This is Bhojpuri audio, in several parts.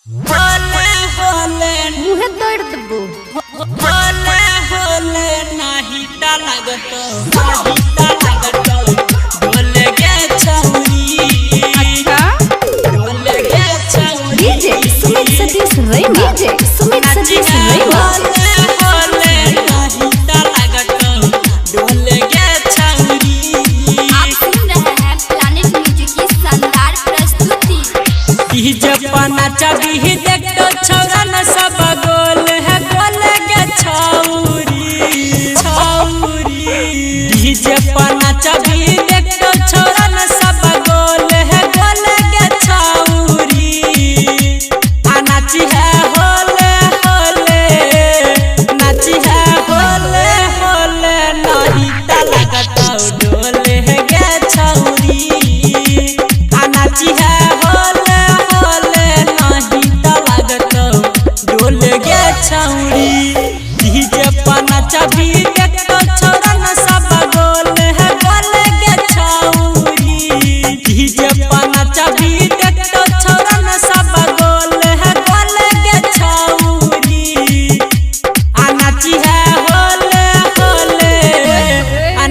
होले होले मुहे दर्द बो होले होले नाही ता लागतो ढोले के छौरी अच्छा ढोले के छौरी डीजे सुमित सतीश रैमा डीजे सुमित सतीश रैमा होले होले नाही ता लागतो ढोले के छौरी आप सुन रहे हैं प्लैनेट म्यूजिक की शानदार प्रस्तुति डीजे पना चाबी देखतो छौरा न सब गोल है गोल के छौरी छौरी डीजे पना चाबी देखतो छौरा न सब गोल है गोल के छौरी नाची है होले होले नाची है होले होले नहीं ता लगतो डोले है के छौरी नाची है होले होले नहीं ता लगतो डोले के छौरी डीजे पना चाबी देखतो छौरा न सब गोल है गोल के छौरी डीजे पना चाबी देखतो छौरा न सब गोल है गोल के छौरी नाची है होले होले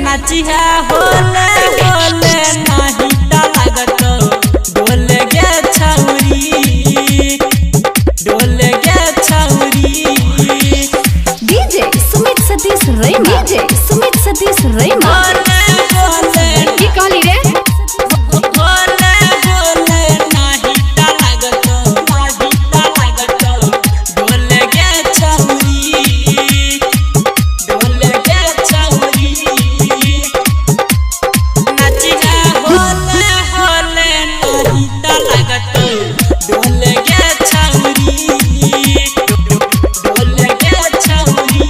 नाची है होले होले नहीं ता लगतो डोले के छौरी डोले के छौरी डीजे सुमित सतीश रैमा डीजे सुमित सतीश रैमा होले होले की कहली रे होले होले नहीं ता लगतो डोले के छौरी डोले के छौरी नाची है होले होले नहीं ता लगतो डोले के छौरी डोले के छौरी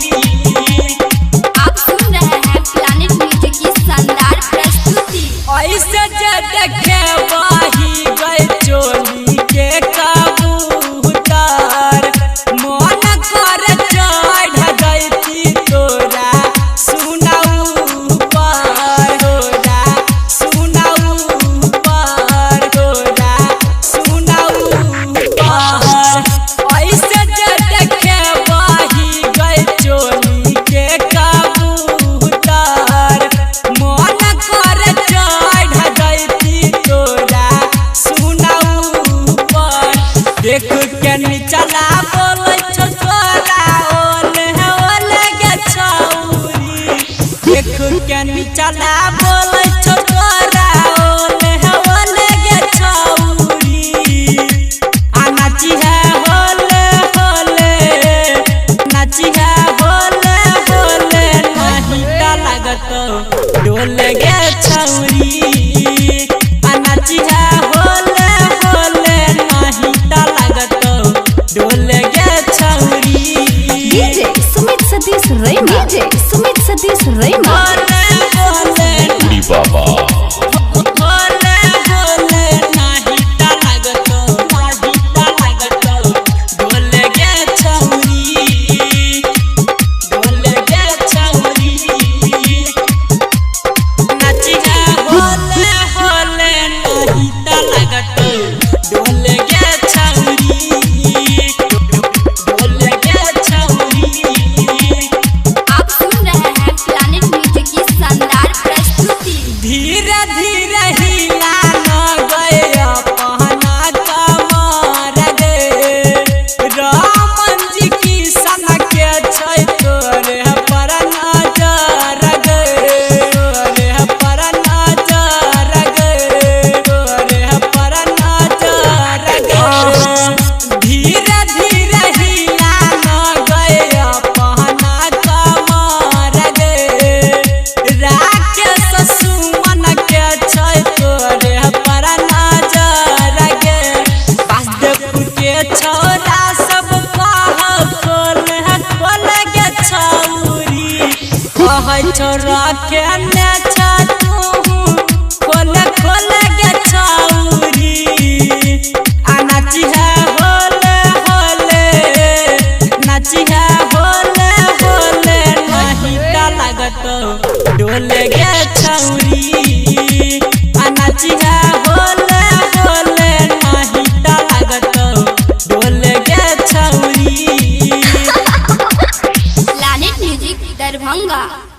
आप सुन रहे हैं प्लैनेट म्यूजिक की शानदार प्रस्तुति ऐसे जे देखे बाही गए चोली के कबूतर मन कर चढ़ गई तोरा सुनाऊ पर तोरा सुनाऊ पर तोरा सुनाऊ पर ऐसे जे देखे बाही गए चोली के कबूतर मन कर चढ़ गई तोरा सुनाऊ पर देख के निचला बोलै छौ तोरा ओले है ओले के छौरी देख के निचला बोलै छौ तोरा ओले है ओले के छौरी नाची है होले होले नाची है होले होले नहीं ता लगतो डोले के छौरी नाची है होले होले नहीं ता लगतो डोले के छौरी डीजे सुमित सतीश रैमा डीजे सुमित सतीश रैमा होले होले बाबा होले होले नहीं ता लगतो डोले के छौरी डोले के छौरी नाची है होले होले नहीं ता लगतो डोले के छौरी डोले के छौरी आप सुन रहे हैं प्लैनेट म्यूजिक की शानदार प्रस्तुति धीरे धीरे हिला न गया पहना कमर गे रामन जी की सन के छै तोरे पर नजर गे तोरे पर नजर गे तोरे पर नजर गे धीरे धीरे हिला न गया पहना कमर गे राकेश सुमन के छै तोरे पर नजर गे वासुदेवपुर के छौरा सब कह खोल है खोल के छौरी कह छौरा के ने छ तू खोल खोल के छौरी नाची है होले होले नाची है होले होले नहीं ता लगतो डोले के छौरी नाची है होले होले नहीं ता लगतो डोले दरभंगा।